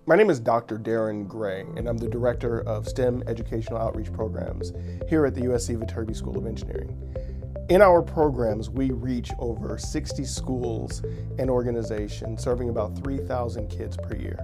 My name is Dr. Darren Gray, and I'm the Director of STEM Educational Outreach Programs here at the USC Viterbi School of Engineering. In our programs, we reach over 60 schools and organizations, serving about 3,000 kids per year.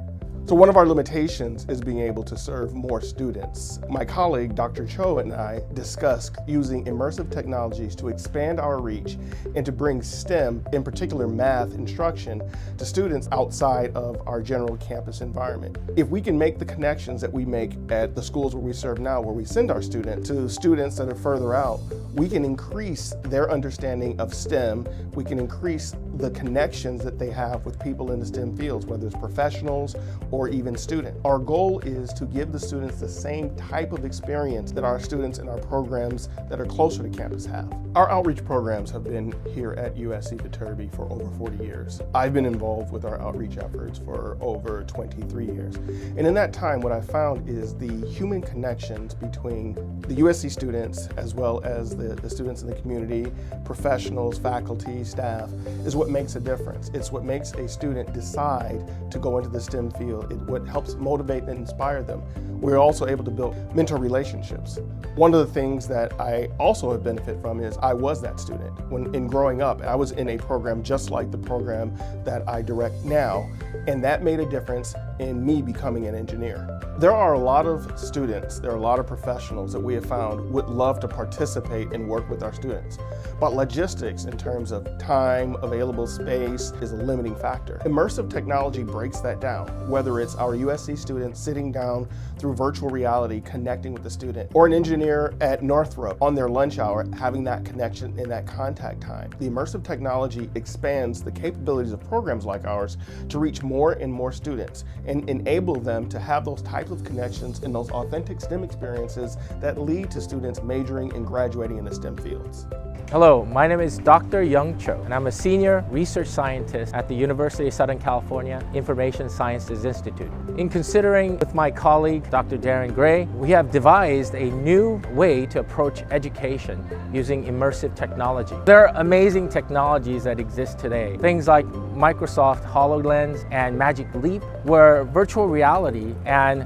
So one of our limitations is being able to serve more students. My colleague, Dr. Cho, and I discussed using immersive technologies to expand our reach and to bring STEM, in particular math instruction, to students outside of our general campus environment. If we can make the connections that we make at the schools where we serve now, where we send our students to students that are further out, we can increase their understanding of STEM. We can increase the connections that they have with people in the STEM fields, whether it's professionals or even students. Our goal is to give the students the same type of experience that our students in our programs that are closer to campus have. Our outreach programs have been here at USC Viterbi for over 40 years. I've been involved with our outreach efforts for over 23 years. And in that time, what I found is the human connections between the USC students as well as the students in the community, professionals, faculty, staff, is what makes a difference. It's what makes a student decide to go into the STEM field. It's what helps motivate and inspire them. We're also able to build mentor relationships. One of the things that I also have benefit from is I was that student. In growing up, I was in a program just like the program that I direct now, and that made a difference in me becoming an engineer. There are a lot of students, there are a lot of professionals that we have found would love to participate and work with our students. But logistics in terms of time, available space is a limiting factor. Immersive technology breaks that down, whether it's our USC students sitting down through virtual reality, connecting with the student, or an engineer at Northrop on their lunch hour, having that connection and that contact time. The immersive technology expands the capabilities of programs like ours to reach more and more students and enable them to have those types of connections and those authentic STEM experiences that lead to students majoring and graduating in the STEM fields. Hello, my name is Dr. Young Cho, and I'm a senior research scientist at the University of Southern California Information Sciences Institute. In considering with my colleague, Dr. Darren Gray, we have devised a new way to approach education using immersive technology. There are amazing technologies that exist today. Things like Microsoft HoloLens and Magic Leap, where virtual reality and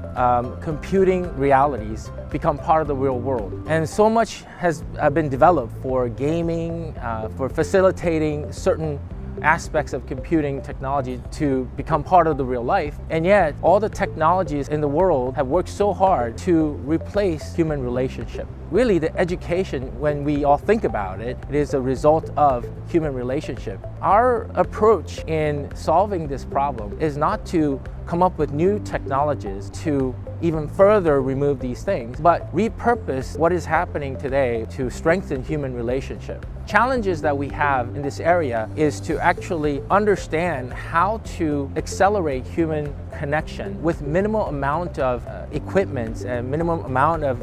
computing realities become part of the real world. And so much has been developed for gaming, for facilitating certain aspects of computing technology to become part of the real life. And yet, all the technologies in the world have worked so hard to replace human relationship. Really, the education, when we all think about it, it is a result of human relationship. Our approach in solving this problem is not to come up with new technologies to even further remove these things, but repurpose what is happening today to strengthen human relationship. Challenges that we have in this area is to actually understand how to accelerate human connection with minimal amount of equipment and minimum amount of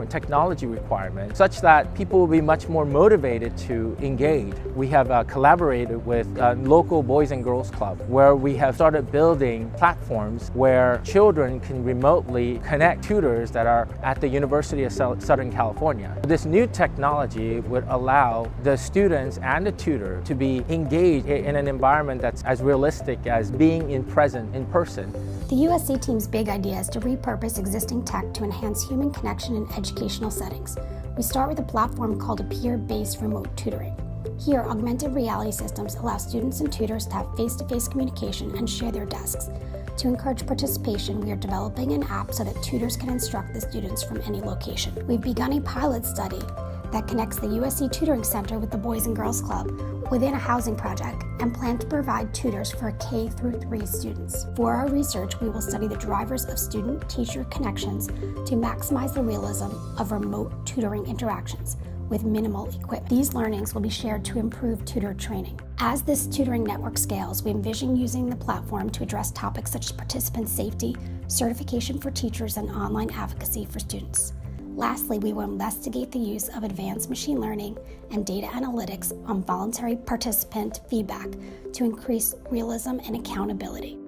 technology requirement, such that people will be much more motivated to engage. We have collaborated with local Boys and Girls Club, where we have started building platforms where children can remotely connect tutors that are at the University of Southern California. This new technology would allow the students and the tutor to be engaged in an environment that's as realistic as being in person. The USC team's big idea is to repurpose existing tech to enhance human connection in educational settings. We start with a platform called a peer-based remote tutoring. Here, augmented reality systems allow students and tutors to have face-to-face communication and share their desks. To encourage participation, we are developing an app so that tutors can instruct the students from any location. We've begun a pilot study that connects the USC Tutoring Center with the Boys and Girls Club within a housing project and plan to provide tutors for K-3 students. For our research, we will study the drivers of student-teacher connections to maximize the realism of remote tutoring interactions with minimal equipment. These learnings will be shared to improve tutor training. As this tutoring network scales, we envision using the platform to address topics such as participant safety, certification for teachers, and online advocacy for students. Lastly, we will investigate the use of advanced machine learning and data analytics on voluntary participant feedback to increase realism and accountability.